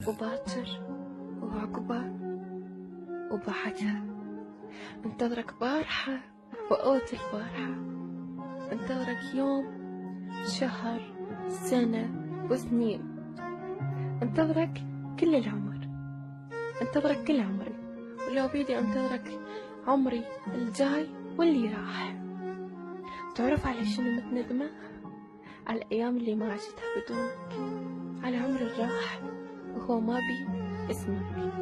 وباكر وعقبه وبعدها. انتظرك بارحة وأوت البارحة، انتظرك يوم شهر سنة وسنين، انتظرك كل العمر، انتظرك كل عمري، ولو بيدي انتظرك عمري الجاي واللي راح. تعرف على شنو متندمة؟ على الأيام اللي ما عشتها بدونك، على عمر الراح وهو ما بي اسمك.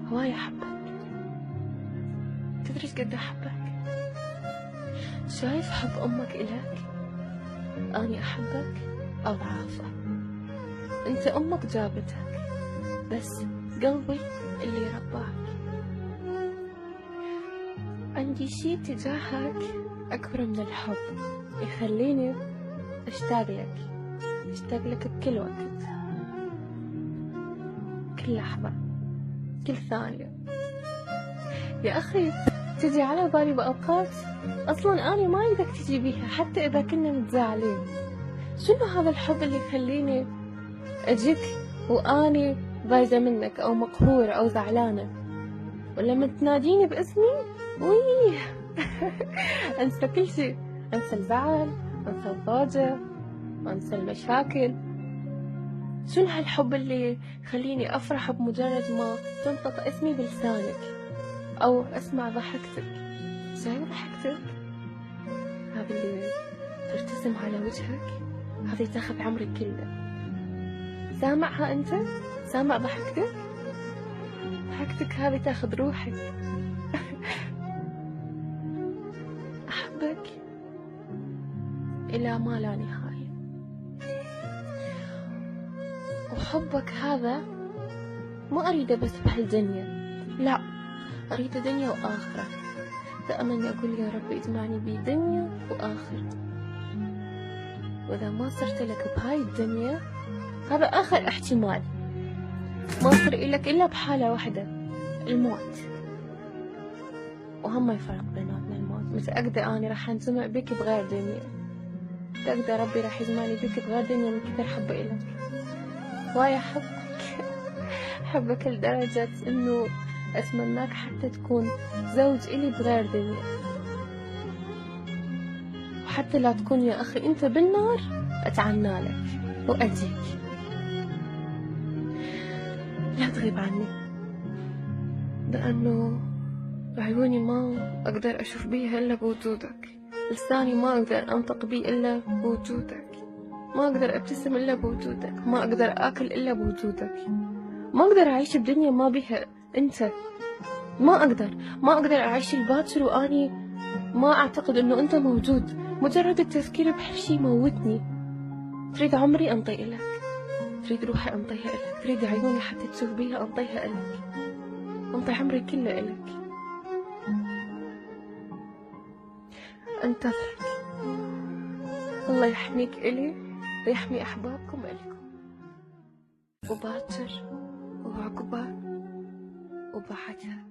هواي أحبك، تدري قد أحبك؟ شايف حب أمك إلك؟ أني أحبك أضعافه. أنت أمك جابتك، بس قلبي اللي رباك. عندي شي تجاهك أكبر من الحب، يخليني أشتاق لك بكل وقت، كل لحظة، كل ثانية. يا أخي تجي على بالي بأوقات أصلا أنا ما يدك تجي بيها، حتى إذا كنا متزاعلين. شنو هذا الحب اللي يخليني أجيك وأني بايزة منك أو مقهورة أو زعلانة، ولما تناديني باسمي ويه أنسى كل شيء، أنسى الزعل، أنسى الضوجة، أنسى المشاكل. شنو هالحب اللي يخليني أفرح بمجرد ما تنطق اسمي بلسانك أو أسمع ضحكتك؟ شايف ضحكتك؟ هذه اللي ترتسم على وجهك، هذه تاخذ عمرك كله. سامعها أنت؟ سامع ضحكتك؟ ضحكتك هذه تاخذ روحك. أحبك إلى ما لا نهاية، وحبك هذا ما أريده بس بهالدنيا، لا، أريد دنيا وآخرة. دائما أقول يا رب اجمعني بدنيا وآخرة، وإذا ما صرت لك بهاي الدنيا هذا آخر احتمال، ما صر إلك إلا بحالة واحدة، الموت. وهم ما يفرق بيناتنا الموت. متأكدة أنا راح أنجمع بك بغير دنيا، متأكدة ربي راح يجمعني بك بغير دنيا من كثر حبه إلك. وايا أحبك لدرجة إنه أتمناك حتى تكون زوج إلي بغير دنيا، وحتى لا تكون يا أخي أنت بالنار أتعنى لك وأجيك. لا تغيب عني، لأنه عيوني ما أقدر أشوف بيها إلا بوجودك، لساني ما أقدر أنطق بيه إلا بوجودك، ما أقدر أبتسم إلا بوجودك، ما أقدر أكل إلا بوجودك، ما أقدر أعيش بدنيا ما بيها أنت. ما أقدر أعيش الباكر وأني ما أعتقد إنه أنت موجود. مجرد التفكير بهالشي موتني. تريد عمري أنطيه لك، تريد روحي أنطيها لك، تريد عيوني حتى تشوف بيها أنطيها لك، أنطي عمري كله لك. أنتظرك. الله يحميك إلي ويحمي أحبابكم إلكم. وباكر وعقبه وبعدها.